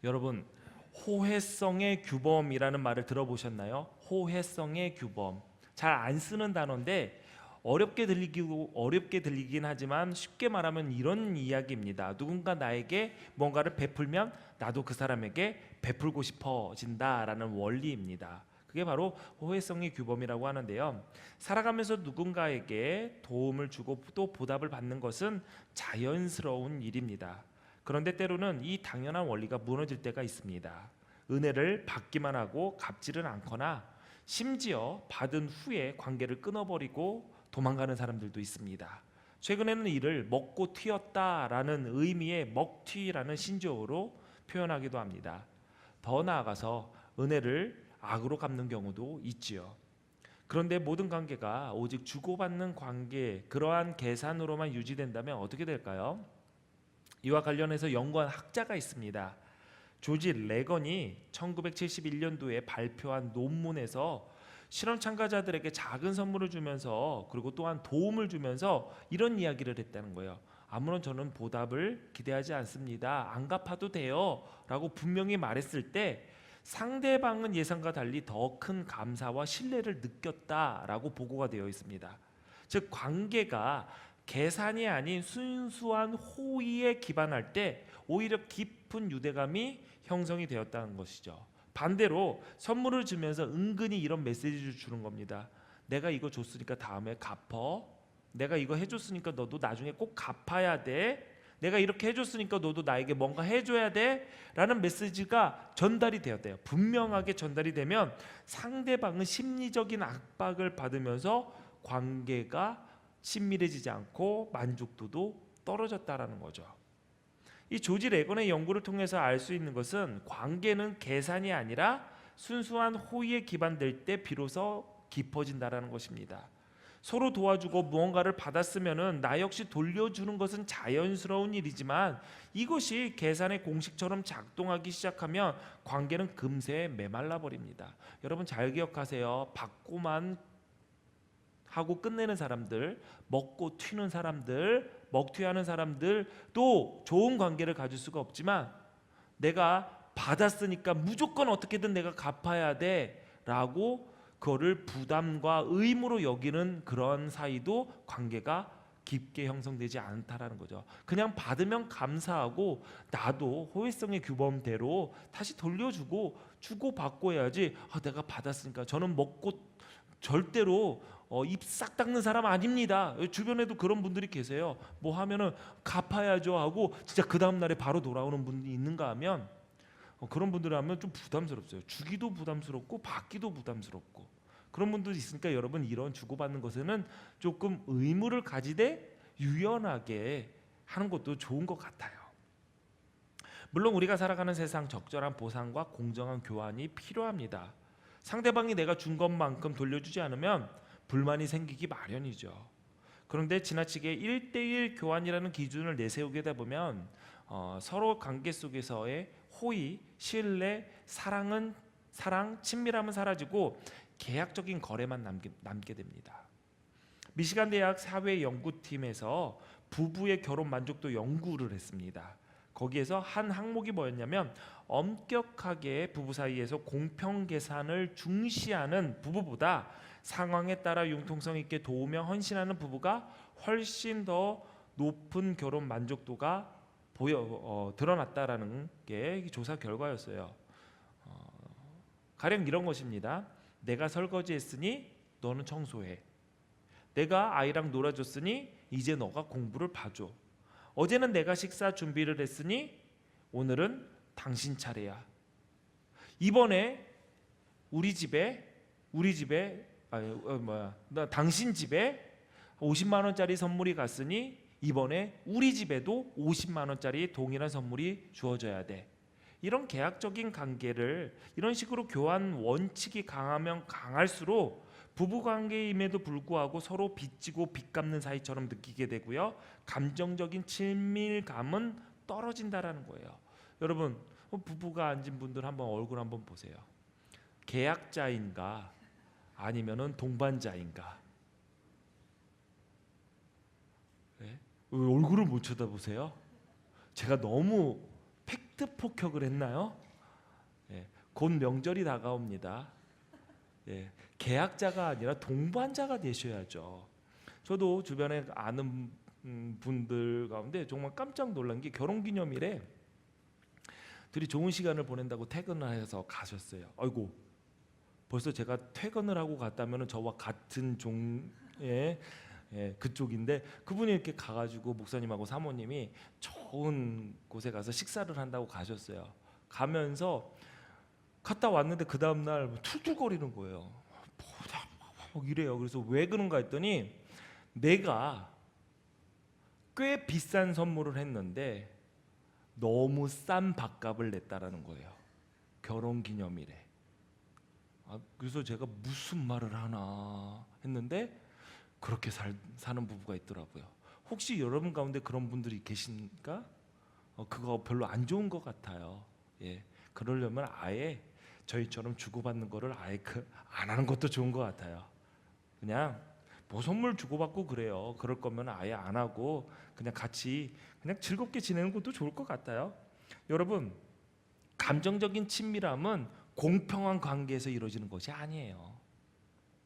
여러분, 호혜성의 규범이라는 말을 들어보셨나요? 호혜성의 규범. 잘 안 쓰는 단어인데 어렵게 들리긴 하지만 쉽게 말하면 이런 이야기입니다. 누군가 나에게 뭔가를 베풀면 나도 그 사람에게 베풀고 싶어진다라는 원리입니다. 그게 바로 호혜성의 규범이라고 하는데요. 살아가면서 누군가에게 도움을 주고 또 보답을 받는 것은 자연스러운 일입니다. 그런데 때로는 이 당연한 원리가 무너질 때가 있습니다. 은혜를 받기만 하고 갚지를 않거나 심지어 받은 후에 관계를 끊어버리고 도망가는 사람들도 있습니다. 최근에는 이를 먹고 튀었다라는 의미의 먹튀라는 신조어로 표현하기도 합니다. 더 나아가서 은혜를 악으로 갚는 경우도 있지요. 그런데 모든 관계가 오직 주고받는 관계, 그러한 계산으로만 유지된다면 어떻게 될까요? 이와 관련해서 연구한 학자가 있습니다. 조지 레건이 1971년도에 발표한 논문에서 실험 참가자들에게 작은 선물을 주면서 그리고 또한 도움을 주면서 이런 이야기를 했다는 거예요. 아무런 저는 보답을 기대하지 않습니다. 안 갚아도 돼요 라고 분명히 말했을 때 상대방은 예상과 달리 더 큰 감사와 신뢰를 느꼈다라고 보고가 되어 있습니다. 즉 관계가 계산이 아닌 순수한 호의에 기반할 때 오히려 깊은 유대감이 형성이 되었다는 것이죠. 반대로 선물을 주면서 은근히 이런 메시지를 주는 겁니다. 내가 이거 줬으니까 다음에 갚어. 내가 이거 해줬으니까 너도 나중에 꼭 갚아야 돼. 내가 이렇게 해줬으니까 너도 나에게 뭔가 해줘야 돼 라는 메시지가 전달이 되었대요. 분명하게 전달이 되면 상대방은 심리적인 압박을 받으면서 관계가 친밀해지지 않고 만족도도 떨어졌다라는 거죠. 이 조지 레건의 연구를 통해서 알 수 있는 것은 관계는 계산이 아니라 순수한 호의에 기반될 때 비로소 깊어진다라는 것입니다. 서로 도와주고 무언가를 받았으면은 나 역시 돌려주는 것은 자연스러운 일이지만 이것이 계산의 공식처럼 작동하기 시작하면 관계는 금세 메말라 버립니다. 여러분 잘 기억하세요. 받고만 하고 끝내는 사람들, 먹고 튀는 사람들, 먹튀하는 사람들도 좋은 관계를 가질 수가 없지만 내가 받았으니까 무조건 어떻게든 내가 갚아야 돼 라고 그거를 부담과 의무로 여기는 그런 사이도 관계가 깊게 형성되지 않다라는 거죠. 그냥 받으면 감사하고 나도 호혜성의 규범대로 다시 돌려주고 주고받고 해야지. 내가 받았으니까 저는 먹고 절대로 입 싹 닦는 사람 아닙니다. 주변에도 그런 분들이 계세요. 뭐 하면은 갚아야죠 하고 진짜 그 다음 날에 바로 돌아오는 분이 있는가 하면 그런 분들 하면 좀 부담스럽어요. 주기도 부담스럽고 받기도 부담스럽고 그런 분들이 있으니까 여러분 이런 주고받는 것에는 조금 의무를 가지되 유연하게 하는 것도 좋은 것 같아요. 물론 우리가 살아가는 세상 적절한 보상과 공정한 교환이 필요합니다. 상대방이 내가 준 것만큼 돌려주지 않으면 불만이 생기기 마련이죠. 그런데 지나치게 1대1 교환이라는 기준을 내세우게 되다 보면 서로 관계 속에서의 호의, 신뢰, 사랑, 친밀함은 사라지고 계약적인 거래만 남게 됩니다. 미시간 대학 사회연구팀에서 부부의 결혼 만족도 연구를 했습니다. 거기에서 한 항목이 뭐였냐면 엄격하게 부부 사이에서 공평 계산을 중시하는 부부보다 상황에 따라 융통성 있게 도우며 헌신하는 부부가 훨씬 더 높은 결혼 만족도가 드러났다라는 게 조사 결과였어요. 가령 이런 것입니다. 내가 설거지했으니 너는 청소해. 내가 아이랑 놀아줬으니 이제 너가 공부를 봐줘. 어제는 내가 식사 준비를 했으니 오늘은 당신 차례야. 이번에 당신 집에 50만 원짜리 선물이 갔으니 이번에 우리 집에도 50만 원짜리 동일한 선물이 주어져야 돼. 이런 계약적인 관계를 이런 식으로 교환 원칙이 강하면 강할수록 부부관계임에도 불구하고 서로 빚지고 빚 갚는 사이처럼 느끼게 되고요. 감정적인 친밀감은 떨어진다라는 거예요. 여러분 부부가 앉은 분들 한번 얼굴 한번 보세요. 계약자인가 아니면은 동반자인가? 네? 왜 얼굴을 못 쳐다보세요? 제가 너무 팩트 폭격을 했나요? 예, 곧 명절이 다가옵니다. 예, 계약자가 아니라 동반자가 되셔야죠. 저도 주변에 아는 분들 가운데 정말 깜짝 놀란 게 결혼기념일에 둘이 좋은 시간을 보낸다고 퇴근을 해서 가셨어요. 아이고, 벌써 제가 퇴근을 하고 갔다면 저와 같은 종의 그쪽인데 그분이 이렇게 가가지고 목사님하고 사모님이 좋은 곳에 가서 식사를 한다고 가셨어요. 가면서 갔다 왔는데 그 다음날 툴툴거리는 거예요. 막 이래요. 그래서 왜 그런가 했더니 내가 꽤 비싼 선물을 했는데 너무 싼 밥값을 냈다라는 거예요. 결혼기념일에. 그래서 제가 무슨 말을 하나 했는데 그렇게 사는 부부가 있더라고요. 혹시 여러분 가운데 그런 분들이 계십니까? 그거 별로 안 좋은 것 같아요. 예, 그러려면 아예 저희처럼 주고받는 거를 아예 안 하는 것도 좋은 것 같아요. 그냥 뭐 선물 주고받고 그래요. 그럴 거면 아예 안 하고 그냥 같이 그냥 즐겁게 지내는 것도 좋을 것 같아요. 여러분, 감정적인 친밀함은 공평한 관계에서 이루어지는 것이 아니에요.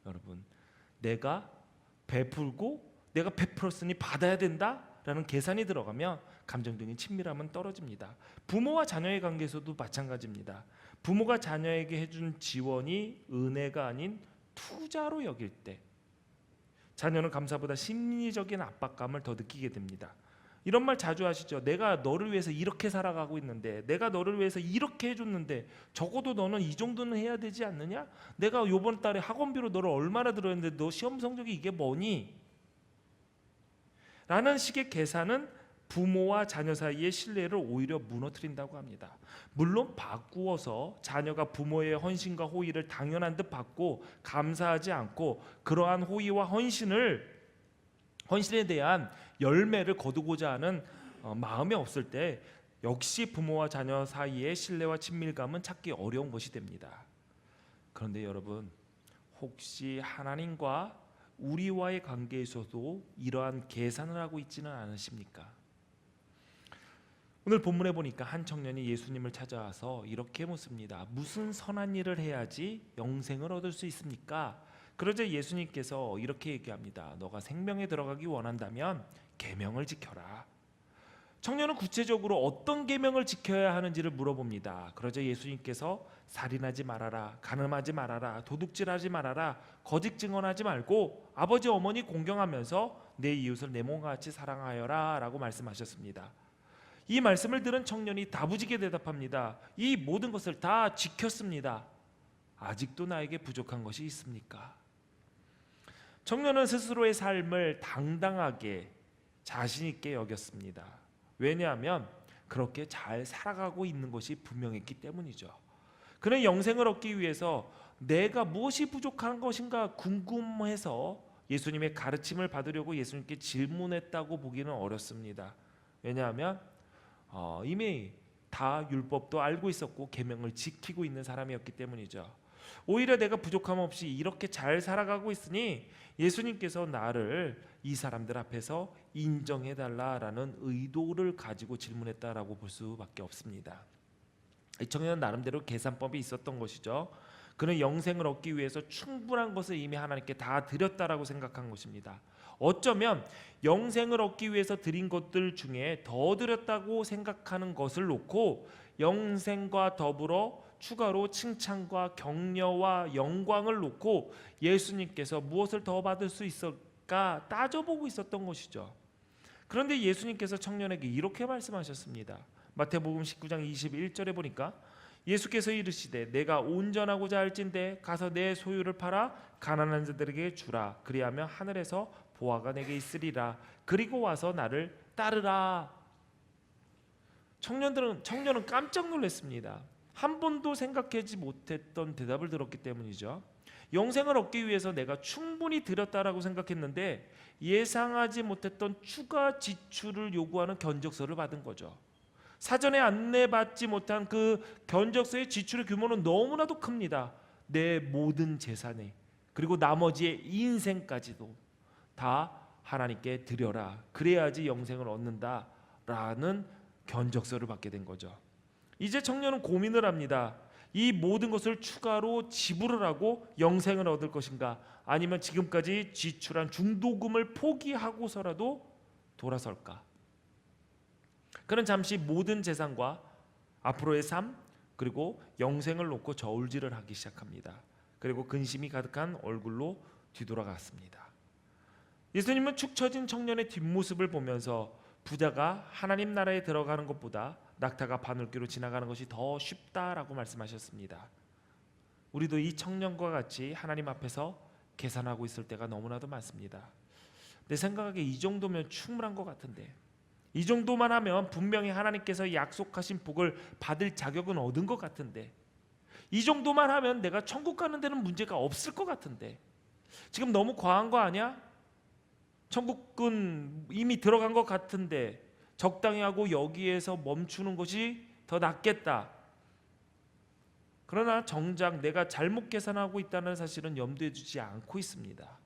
여러분, 내가 베풀고 내가 베풀었으니 받아야 된다라는 계산이 들어가면 감정적인 친밀함은 떨어집니다. 부모와 자녀의 관계에서도 마찬가지입니다. 부모가 자녀에게 해준 지원이 은혜가 아닌 투자로 여길 때 자녀는 감사보다 심리적인 압박감을 더 느끼게 됩니다. 이런 말 자주 하시죠. 내가 너를 위해서 이렇게 살아가고 있는데, 내가 너를 위해서 이렇게 해줬는데 적어도 너는 이 정도는 해야 되지 않느냐? 내가 이번 달에 학원비로 너를 얼마나 들었는데 너 시험 성적이 이게 뭐니? 라는 식의 계산은 부모와 자녀 사이의 신뢰를 오히려 무너뜨린다고 합니다. 물론 바꾸어서 자녀가 부모의 헌신과 호의를 당연한 듯 받고 감사하지 않고 그러한 호의와 헌신에 대한 열매를 거두고자 하는 마음이 없을 때 역시 부모와 자녀 사이의 신뢰와 친밀감은 찾기 어려운 것이 됩니다. 그런데 여러분, 혹시 하나님과 우리와의 관계에서도 이러한 계산을 하고 있지는 않으십니까? 오늘 본문에 보니까 한 청년이 예수님을 찾아와서 이렇게 묻습니다. 무슨 선한 일을 해야지 영생을 얻을 수 있습니까? 그러자 예수님께서 이렇게 얘기합니다. 너가 생명에 들어가기 원한다면 계명을 지켜라. 청년은 구체적으로 어떤 계명을 지켜야 하는지를 물어봅니다. 그러자 예수님께서 살인하지 말아라, 간음하지 말아라, 도둑질하지 말아라, 거짓 증언하지 말고 아버지 어머니 공경하면서 내 이웃을 내 몸과 같이 사랑하여라 라고 말씀하셨습니다. 이 말씀을 들은 청년이 다부지게 대답합니다. 이 모든 것을 다 지켰습니다. 아직도 나에게 부족한 것이 있습니까? 청년은 스스로의 삶을 당당하게 자신 있게 여겼습니다. 왜냐하면 그렇게 잘 살아가고 있는 것이 분명했기 때문이죠. 그는 영생을 얻기 위해서 내가 무엇이 부족한 것인가 궁금해서 예수님의 가르침을 받으려고 예수님께 질문했다고 보기는 어렵습니다. 왜냐하면 이미 다 율법도 알고 있었고 계명을 지키고 있는 사람이었기 때문이죠. 오히려 내가 부족함 없이 이렇게 잘 살아가고 있으니 예수님께서 나를 이 사람들 앞에서 인정해달라라는 의도를 가지고 질문했다라고 볼 수밖에 없습니다. 이 청년은 나름대로 계산법이 있었던 것이죠. 그는 영생을 얻기 위해서 충분한 것을 이미 하나님께 다 드렸다라고 생각한 것입니다. 어쩌면 영생을 얻기 위해서 드린 것들 중에 더 드렸다고 생각하는 것을 놓고 영생과 더불어 추가로 칭찬과 격려와 영광을 놓고 예수님께서 무엇을 더 받을 수 있을까 따져보고 있었던 것이죠. 그런데 예수님께서 청년에게 이렇게 말씀하셨습니다. 마태복음 19장 21절에 보니까 예수께서 이르시되 내가 온전하고자 할진대 가서 내 소유를 팔아 가난한 자들에게 주라. 그리하면 하늘에서 보화가 내게 있으리라. 그리고 와서 나를 따르라. 청년은 깜짝 놀랐습니다. 한 번도 생각하지 못했던 대답을 들었기 때문이죠. 영생을 얻기 위해서 내가 충분히 드렸다라고 생각했는데 예상하지 못했던 추가 지출을 요구하는 견적서를 받은 거죠. 사전에 안내받지 못한 그 견적서의 지출의 규모는 너무나도 큽니다. 내 모든 재산에 그리고 나머지의 인생까지도 다 하나님께 드려라. 그래야지 영생을 얻는다라는 견적서를 받게 된 거죠. 이제 청년은 고민을 합니다. 이 모든 것을 추가로 지불을 하고 영생을 얻을 것인가, 아니면 지금까지 지출한 중도금을 포기하고서라도 돌아설까. 그는 잠시 모든 재산과 앞으로의 삶 그리고 영생을 놓고 저울질을 하기 시작합니다. 그리고 근심이 가득한 얼굴로 뒤돌아갔습니다. 예수님은 축 처진 청년의 뒷모습을 보면서 부자가 하나님 나라에 들어가는 것보다 낙타가 바늘귀로 지나가는 것이 더 쉽다라고 말씀하셨습니다. 우리도 이 청년과 같이 하나님 앞에서 계산하고 있을 때가 너무나도 많습니다. 내 생각에 이 정도면 충분한 것 같은데, 이 정도만 하면 분명히 하나님께서 약속하신 복을 받을 자격은 얻은 것 같은데, 이 정도만 하면 내가 천국 가는 데는 문제가 없을 것 같은데, 지금 너무 과한 거 아니야? 천국은 이미 들어간 것 같은데 적당히 하고 여기에서 멈추는 것이 더 낫겠다. 그러나 정작 내가 잘못 계산하고 있다는 사실은 염두에 두지 않고 있습니다.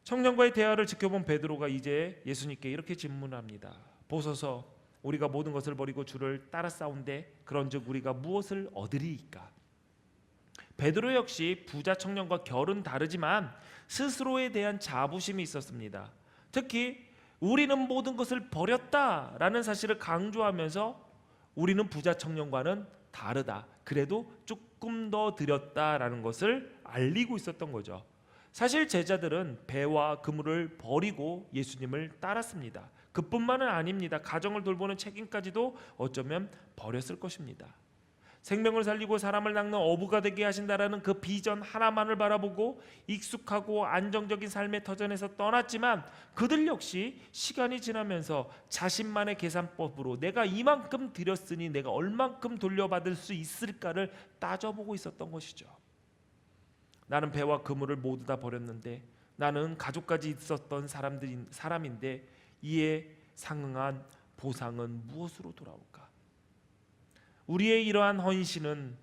청년과의 대화를 지켜본 베드로가 이제 예수님께 이렇게 질문합니다. 보소서, 우리가 모든 것을 버리고 주를 따라 싸운데 그런즉 우리가 무엇을 얻으리이까? 베드로 역시 부자 청년과 결은 다르지만 스스로에 대한 자부심이 있었습니다. 특히 우리는 모든 것을 버렸다라는 사실을 강조하면서 우리는 부자 청년과는 다르다, 그래도 조금 더 드렸다라는 것을 알리고 있었던 거죠. 사실 제자들은 배와 그물을 버리고 예수님을 따랐습니다. 그뿐만은 아닙니다. 가정을 돌보는 책임까지도 어쩌면 버렸을 것입니다. 생명을 살리고 사람을 낚는 어부가 되게 하신다라는 그 비전 하나만을 바라보고 익숙하고 안정적인 삶의 터전에서 떠났지만 그들 역시 시간이 지나면서 자신만의 계산법으로 내가 이만큼 드렸으니 내가 얼만큼 돌려받을 수 있을까를 따져보고 있었던 것이죠. 나는 배와 그물을 모두 다 버렸는데, 나는 가족까지 있었던 사람인데 이에 상응한 보상은 무엇으로 돌아올까? 우리의 이러한 헌신은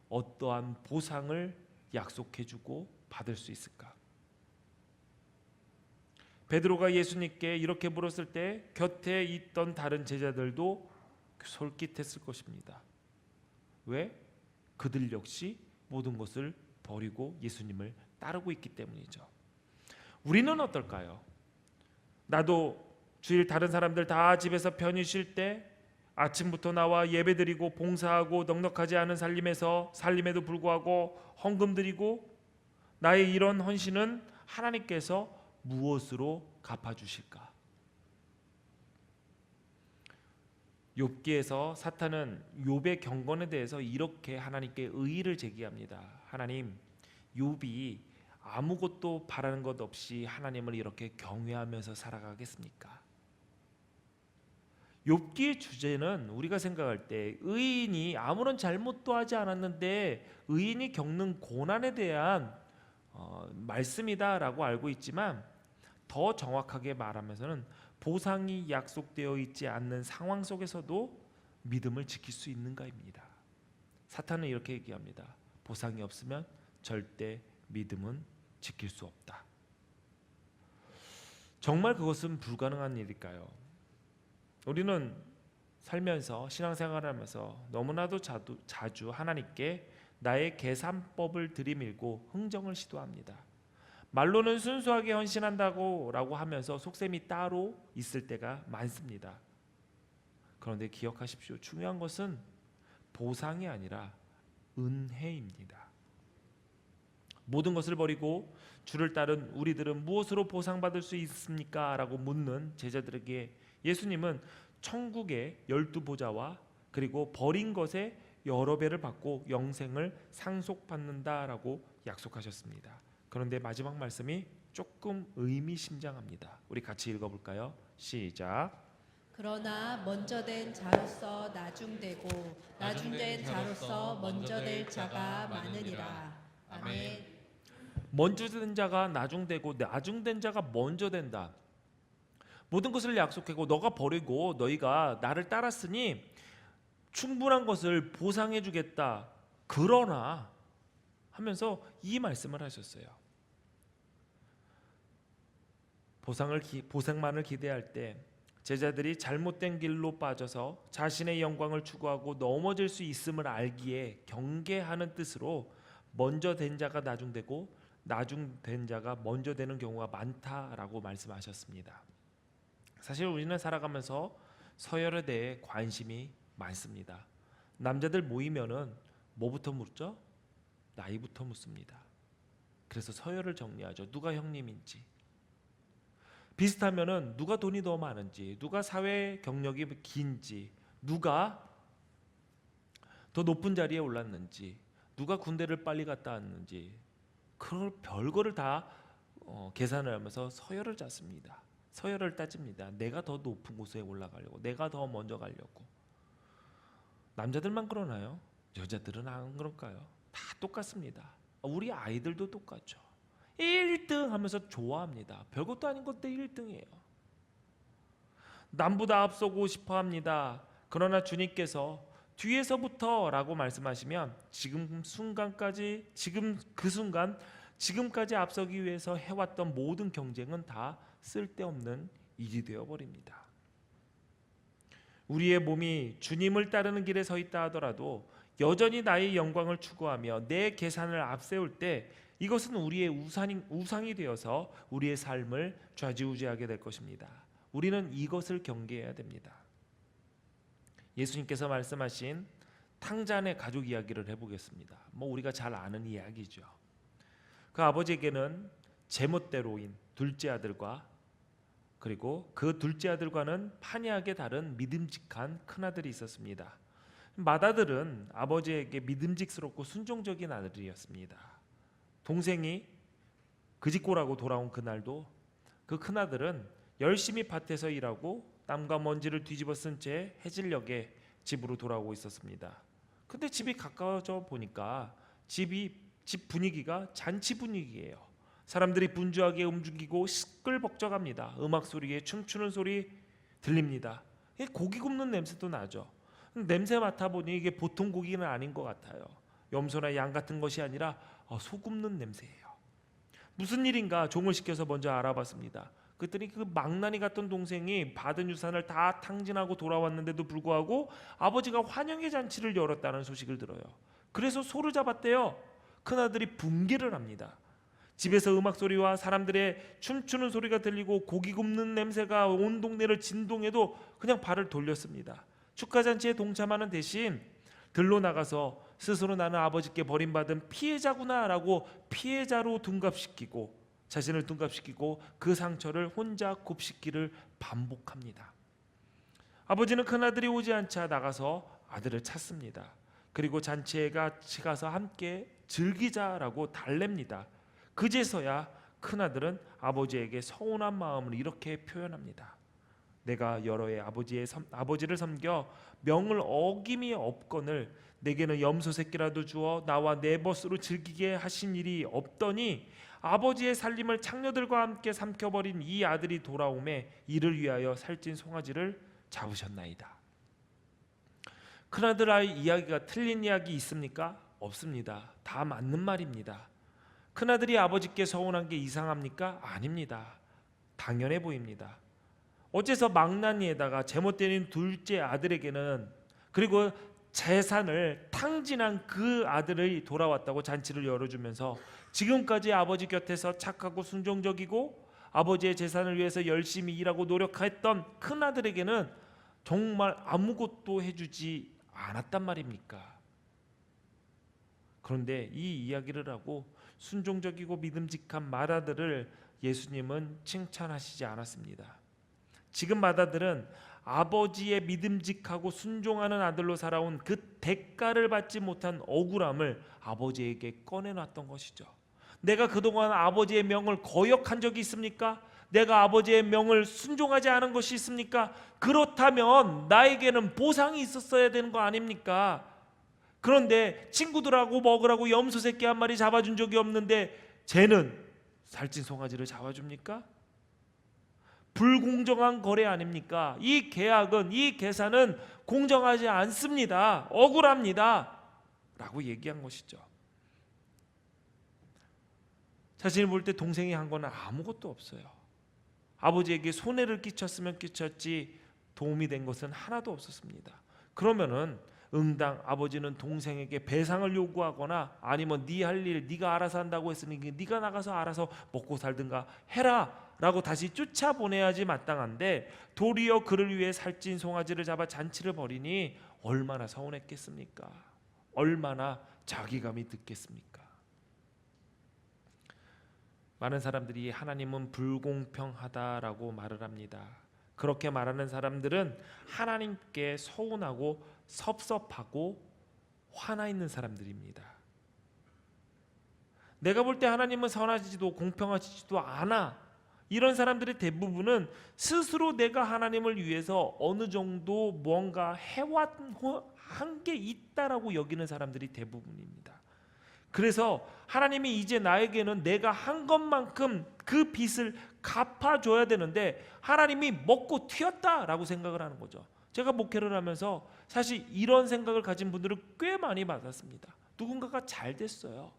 어떠한 보상을 약속해주고 받을 수 있을까? 베드로가 예수님께 이렇게 물었을 때 곁에 있던 다른 제자들도 솔깃했을 것입니다. 왜? 그들 역시 모든 것을 버리고 예수님을 따르고 있기 때문이죠. 우리는 어떨까요? 나도 주일 다른 사람들 다 집에서 편히 쉴 때 아침부터 나와 예배드리고 봉사하고 넉넉하지 않은 살림에도 불구하고 헌금 드리고, 나의 이런 헌신은 하나님께서 무엇으로 갚아주실까? 욥기에서 사탄은 욥의 경건에 대해서 이렇게 하나님께 의의를 제기합니다. 하나님, 욥이 아무것도 바라는 것 없이 하나님을 이렇게 경외하면서 살아가겠습니까? 욥기의 주제는 우리가 생각할 때 의인이 아무런 잘못도 하지 않았는데 의인이 겪는 고난에 대한 말씀이다라고 알고 있지만, 더 정확하게 말하면서는 보상이 약속되어 있지 않는 상황 속에서도 믿음을 지킬 수 있는가입니다. 사탄은 이렇게 얘기합니다. 보상이 없으면 절대 믿음은 지킬 수 없다. 정말 그것은 불가능한 일일까요? 우리는 살면서 신앙생활을 하면서 너무나도 자주 하나님께 나의 계산법을 들이밀고 흥정을 시도합니다. 말로는 순수하게 헌신한다고 하면서 속셈이 따로 있을 때가 많습니다. 그런데 기억하십시오. 중요한 것은 보상이 아니라 은혜입니다. 모든 것을 버리고 주를 따른 우리들은 무엇으로 보상받을 수 있습니까? 라고 묻는 제자들에게 예수님은 천국의 12보좌와 그리고 버린 것의 여러 배를 받고 영생을 상속받는다라고 약속하셨습니다. 그런데 마지막 말씀이 조금 의미심장합니다. 우리 같이 읽어볼까요? 시작. 그러나 먼저 된 자로서 나중되고 나중된 자로서 먼저 될 자가 많으니라. 아멘. 먼저 된 자가 나중되고 나중된 자가 먼저 된다. 모든 것을 약속하고 너가 버리고 너희가 나를 따랐으니 충분한 것을 보상해 주겠다. 그러나 하면서 이 말씀을 하셨어요. 보상만을 기대할 때 제자들이 잘못된 길로 빠져서 자신의 영광을 추구하고 넘어질 수 있음을 알기에 경계하는 뜻으로 먼저 된 자가 나중되고 나중된 자가 먼저 되는 경우가 많다라고 말씀하셨습니다. 사실 우리는 살아가면서 서열에 대해 관심이 많습니다. 남자들 모이면은 뭐부터 묻죠? 나이부터 묻습니다. 그래서 서열을 정리하죠. 누가 형님인지. 비슷하면은 누가 돈이 더 많은지, 누가 사회 경력이 긴지, 누가 더 높은 자리에 올랐는지, 누가 군대를 빨리 갔다 왔는지, 그걸 별거를 다 계산을 하면서 서열을 짰습니다. 서열을 따집니다. 내가 더 높은 곳에 올라가려고, 내가 더 먼저 가려고. 남자들만 그러나요? 여자들은 안 그럴까요? 다 똑같습니다. 우리 아이들도 똑같죠. 1등 하면서 좋아합니다. 별것도 아닌 것도 1등이에요. 남보다 앞서고 싶어 합니다. 그러나 주님께서 뒤에서부터 라고 말씀하시면 지금 그 순간 지금까지 앞서기 위해서 해왔던 모든 경쟁은 다 쓸데없는 일이 되어버립니다. 우리의 몸이 주님을 따르는 길에 서 있다 하더라도 여전히 나의 영광을 추구하며 내 계산을 앞세울 때 이것은 우리의 우상이 되어서 우리의 삶을 좌지우지하게 될 것입니다. 우리는 이것을 경계해야 됩니다. 예수님께서 말씀하신 탕자네 가족 이야기를 해보겠습니다. 우리가 잘 아는 이야기죠. 그 아버지에게는 제멋대로인 둘째 아들과 그리고 그 둘째 아들과는 판이하게 다른 믿음직한 큰아들이 있었습니다. 맏아들은 아버지에게 믿음직스럽고 순종적인 아들이었습니다. 동생이 그짓고라고 돌아온 그날도 그 큰아들은 열심히 밭에서 일하고 땀과 먼지를 뒤집어 쓴 채 해질녘에 집으로 돌아오고 있었습니다. 근데 집이 가까워져 보니까 집 분위기가 잔치 분위기예요. 사람들이 분주하게 움직이고 시끌벅적합니다. 음악 소리에 춤추는 소리 들립니다. 고기 굽는 냄새도 나죠. 냄새 맡아보니 이게 보통 고기는 아닌 것 같아요. 염소나 양 같은 것이 아니라 소 굽는 냄새예요. 무슨 일인가 종을 시켜서 먼저 알아봤습니다. 그랬더니 그 망나니 같던 동생이 받은 유산을 다 탕진하고 돌아왔는데도 불구하고 아버지가 환영의 잔치를 열었다는 소식을 들어요. 그래서 소를 잡았대요. 큰아들이 분개를 합니다. 집에서 음악 소리와 사람들의 춤추는 소리가 들리고 고기 굽는 냄새가 온 동네를 진동해도 그냥 발을 돌렸습니다. 축하잔치에 동참하는 대신 들로 나가서 스스로 나는 아버지께 버림받은 피해자구나라고 피해자로 둔갑시키고 자신을 둔갑시키고 그 상처를 혼자 곱씹기를 반복합니다. 아버지는 큰아들이 오지 않자 나가서 아들을 찾습니다. 그리고 잔치에 같이 가서 함께 즐기자라고 달랩니다. 그제서야 큰아들은 아버지에게 서운한 마음을 이렇게 표현합니다. 내가 여러 해 아버지를 섬겨 명을 어김이 없거늘 내게는 염소 새끼라도 주어 나와 내 벗으로 즐기게 하신 일이 없더니 아버지의 살림을 창녀들과 함께 삼켜버린 이 아들이 돌아오매 이를 위하여 살찐 송아지를 잡으셨나이다. 큰아들 아이 이야기가 틀린 이야기 있습니까? 없습니다. 다 맞는 말입니다. 큰아들이 아버지께 서운한 게 이상합니까? 아닙니다. 당연해 보입니다. 어째서 망나니에다가 제멋대로인 둘째 아들에게는 그리고 재산을 탕진한 그 아들이 돌아왔다고 잔치를 열어주면서 지금까지 아버지 곁에서 착하고 순종적이고 아버지의 재산을 위해서 열심히 일하고 노력했던 큰아들에게는 정말 아무것도 해주지 않았단 말입니까? 그런데 이 이야기를 하고 순종적이고 믿음직한 맏아들을 예수님은 칭찬하시지 않았습니다. 지금 맏아들은 아버지의 믿음직하고 순종하는 아들로 살아온 그 대가를 받지 못한 억울함을 아버지에게 꺼내놨던 것이죠. 내가 그동안 아버지의 명을 거역한 적이 있습니까? 내가 아버지의 명을 순종하지 않은 것이 있습니까? 그렇다면 나에게는 보상이 있었어야 되는 거 아닙니까? 그런데 친구들하고 먹으라고 염소 새끼 한 마리 잡아준 적이 없는데 쟤는 살찐 송아지를 잡아줍니까? 불공정한 거래 아닙니까? 이 계약은, 이 계산은 공정하지 않습니다. 억울합니다. 라고 얘기한 것이죠. 자신을 볼 때 동생이 한 건 아무것도 없어요. 아버지에게 손해를 끼쳤으면 끼쳤지 도움이 된 것은 하나도 없었습니다. 그러면은 응당 아버지는 동생에게 배상을 요구하거나 아니면 네 할 일 네가 알아서 한다고 했으니 네가 나가서 알아서 먹고 살든가 해라 라고 다시 쫓아보내야지 마땅한데 도리어 그를 위해 살찐 송아지를 잡아 잔치를 벌이니 얼마나 서운했겠습니까? 얼마나 자기감이 듣겠습니까? 많은 사람들이 하나님은 불공평하다라고 말을 합니다. 그렇게 말하는 사람들은 하나님께 서운하고 섭섭하고 화나 있는 사람들입니다. 내가 볼 때 하나님은 선하시지도 공평하시지도 않아. 이런 사람들의 대부분은 스스로 내가 하나님을 위해서 어느 정도 뭔가 해한 게 있다라고 여기는 사람들이 대부분입니다. 그래서 하나님이 이제 나에게는 내가 한 것만큼 그 빚을 갚아줘야 되는데 하나님이 먹고 튀었다라고 생각을 하는 거죠. 제가 목회를 하면서 사실 이런 생각을 가진 분들을 꽤 많이 받았습니다. 누군가가 잘 됐어요.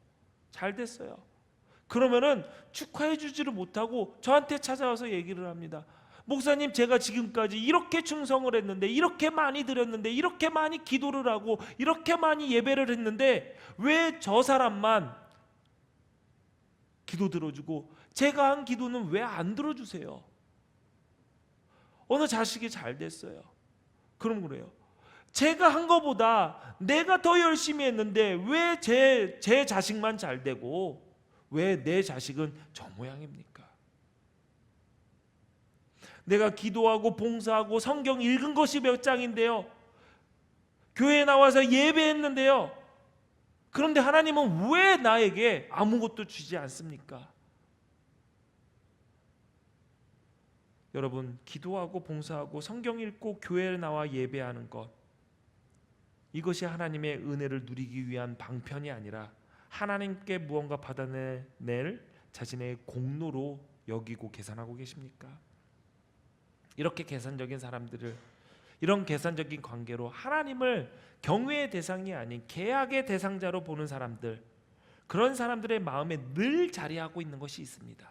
그러면은 축하해 주지를 못하고 저한테 찾아와서 얘기를 합니다. 목사님, 제가 지금까지 이렇게 충성을 했는데, 이렇게 많이 드렸는데, 이렇게 많이 기도를 하고, 이렇게 많이 예배를 했는데 왜 저 사람만 기도 들어주고 제가 한 기도는 왜 안 들어주세요? 어느 자식이 잘 됐어요. 그럼 그래요. 제가 한 거보다 내가 더 열심히 했는데 왜 제 자식만 잘 되고 왜 내 자식은 저 모양입니까? 내가 기도하고 봉사하고 성경 읽은 것이 몇 장인데요. 교회에 나와서 예배했는데요. 그런데 하나님은 왜 나에게 아무것도 주지 않습니까? 여러분, 기도하고 봉사하고 성경 읽고 교회에 나와 예배하는 것, 이것이 하나님의 은혜를 누리기 위한 방편이 아니라 하나님께 무언가 받아낼 자신의 공로로 여기고 계산하고 계십니까? 이렇게 계산적인 사람들을, 이런 계산적인 관계로 하나님을 경외의 대상이 아닌 계약의 대상자로 보는 사람들, 그런 사람들의 마음에 늘 자리하고 있는 것이 있습니다.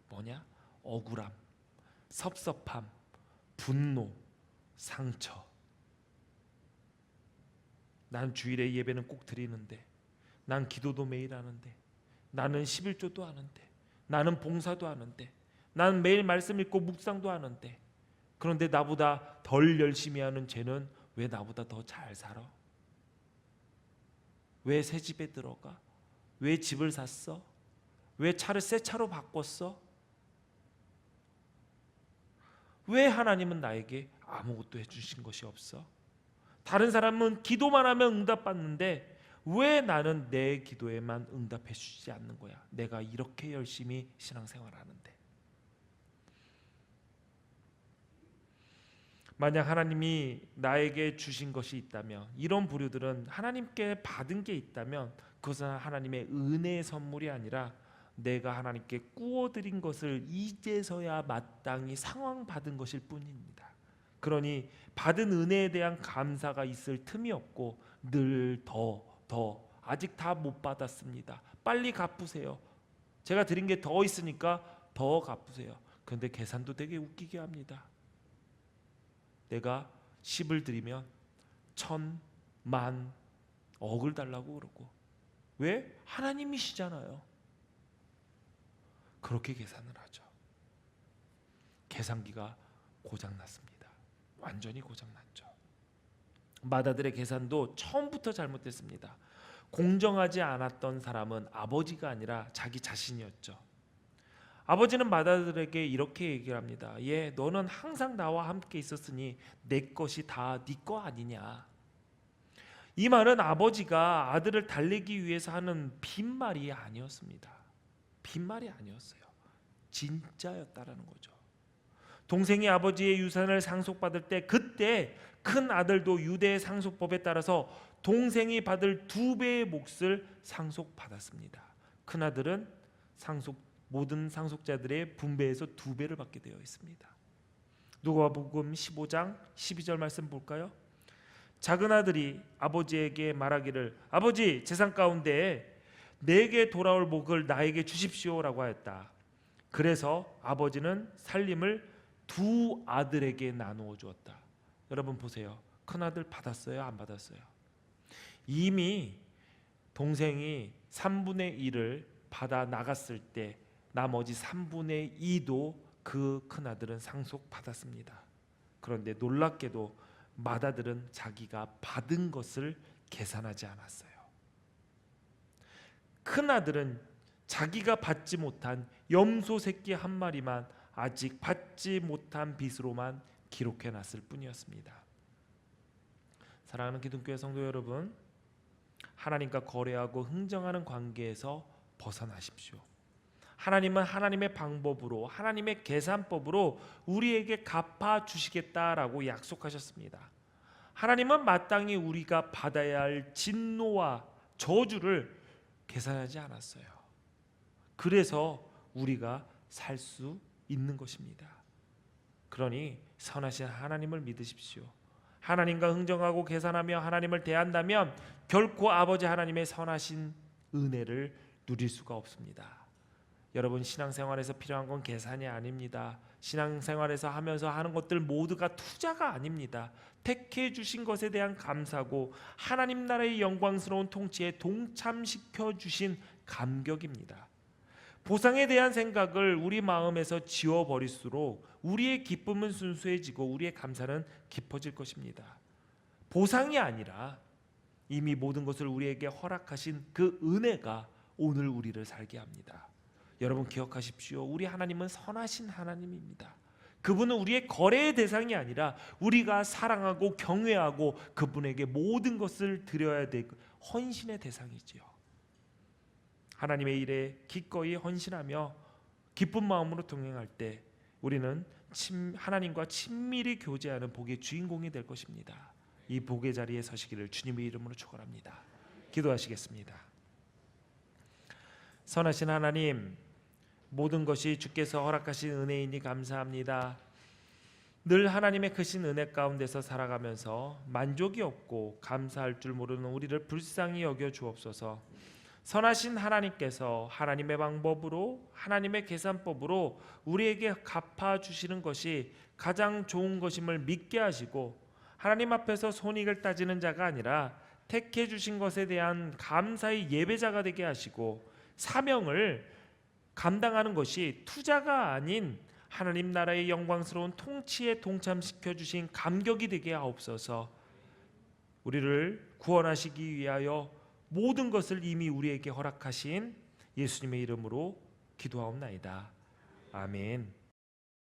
뭐냐? 억울함, 섭섭함, 분노, 상처. 난 주일에 예배는 꼭 드리는데, 난 기도도 매일 하는데, 나는 11조도 하는데, 나는 봉사도 하는데, 나는 매일 말씀 읽고 묵상도 하는데, 그런데 나보다 덜 열심히 하는 쟤는 왜 나보다 더 잘 살아? 왜 새 집에 들어가? 왜 집을 샀어? 왜 차를 새 차로 바꿨어? 왜 하나님은 나에게 아무것도 해주신 것이 없어? 다른 사람은 기도만 하면 응답받는데 왜 나는 내 기도에만 응답해 주지 않는 거야? 내가 이렇게 열심히 신앙생활하는데. 만약 하나님이 나에게 주신 것이 있다면, 이런 부류들은 하나님께 받은 게 있다면 그것은 하나님의 은혜의 선물이 아니라 내가 하나님께 꾸어드린 것을 이제서야 마땅히 상황받은 것일 뿐입니다. 그러니 받은 은혜에 대한 감사가 있을 틈이 없고 늘 더 아직 다 못 받았습니다. 빨리 갚으세요. 제가 드린 게 더 있으니까 더 갚으세요. 그런데 계산도 되게 웃기게 합니다. 내가 10을 드리면 1000, 10,000, 억을 달라고 그러고. 왜? 하나님이시잖아요. 그렇게 계산을 하죠. 계산기가 고장났습니다. 완전히 고장났죠. 마다들의 계산도 처음부터 잘못됐습니다. 공정하지 않았던 사람은 아버지가 아니라 자기 자신이었죠. 아버지는 마다들에게 이렇게 얘기를 합니다. 예, 너는 항상 나와 함께 있었으니 내 것이 다 네 거 아니냐. 이 말은 아버지가 아들을 달래기 위해서 하는 빈말이 아니었습니다. 빈말이 아니었어요. 진짜였다라는 거죠. 동생이 아버지의 유산을 상속받을 때 그때 큰 아들도 유대의 상속법에 따라서 동생이 받을 2배의 몫을 상속받았습니다. 큰 아들은 모든 상속자들의 분배에서 2배를 받게 되어 있습니다. 누가복음 15장 12절 말씀 볼까요? 작은 아들이 아버지에게 말하기를 아버지, 재산 가운데 내게 돌아올 복을 나에게 주십시오라고 하였다. 그래서 아버지는 살림을 두 아들에게 나누어 주었다. 여러분 보세요. 큰아들 받았어요? 안 받았어요? 이미 동생이 3분의 1을 받아 나갔을 때 나머지 3분의 2도 그 큰아들은 상속받았습니다. 그런데 놀랍게도 맏아들은 자기가 받은 것을 계산하지 않았어요. 큰아들은 자기가 받지 못한 염소 새끼 한 마리만 아직 받지 못한 빚으로만 기록해놨을 뿐이었습니다. 사랑하는 기둥교회 성도 여러분, 하나님과 거래하고 흥정하는 관계에서 벗어나십시오. 하나님은 하나님의 방법으로, 하나님의 계산법으로 우리에게 갚아주시겠다라고 약속하셨습니다. 하나님은 마땅히 우리가 받아야 할 진노와 저주를 계산하지 않았어요. 그래서 우리가 살 수 있는 것입니다. 그러니 선하신 하나님을 믿으십시오. 하나님과 흥정하고 계산하며 하나님을 대한다면 결코 아버지 하나님의 선하신 은혜를 누릴 수가 없습니다. 여러분, 신앙생활에서 필요한 건 계산이 아닙니다. 신앙생활에서 하면서 하는 것들 모두가 투자가 아닙니다. 택해 주신 것에 대한 감사고 하나님 나라의 영광스러운 통치에 동참시켜 주신 감격입니다. 보상에 대한 생각을 우리 마음에서 지워버릴수록 우리의 기쁨은 순수해지고 우리의 감사는 깊어질 것입니다. 보상이 아니라 이미 모든 것을 우리에게 허락하신 그 은혜가 오늘 우리를 살게 합니다. 여러분 기억하십시오. 우리 하나님은 선하신 하나님입니다. 그분은 우리의 거래의 대상이 아니라 우리가 사랑하고 경외하고 그분에게 모든 것을 드려야 될 헌신의 대상이지요. 하나님의 일에 기꺼이 헌신하며 기쁜 마음으로 동행할 때 우리는 하나님과 친밀히 교제하는 복의 주인공이 될 것입니다. 이 복의 자리에 서시기를 주님의 이름으로 축원합니다. 기도하시겠습니다. 선하신 하나님, 모든 것이 주께서 허락하신 은혜이니 감사합니다. 늘 하나님의 크신 은혜 가운데서 살아가면서 만족이 없고 감사할 줄 모르는 우리를 불쌍히 여겨 주옵소서. 선하신 하나님께서 하나님의 방법으로, 하나님의 계산법으로 우리에게 갚아주시는 것이 가장 좋은 것임을 믿게 하시고, 하나님 앞에서 손익을 따지는 자가 아니라 택해 주신 것에 대한 감사의 예배자가 되게 하시고, 사명을 감당하는 것이 투자가 아닌 하나님 나라의 영광스러운 통치에 동참시켜 주신 감격이 되게 하옵소서. 우리를 구원하시기 위하여 모든 것을 이미 우리에게 허락하신 예수님의 이름으로 기도하옵나이다. 아멘.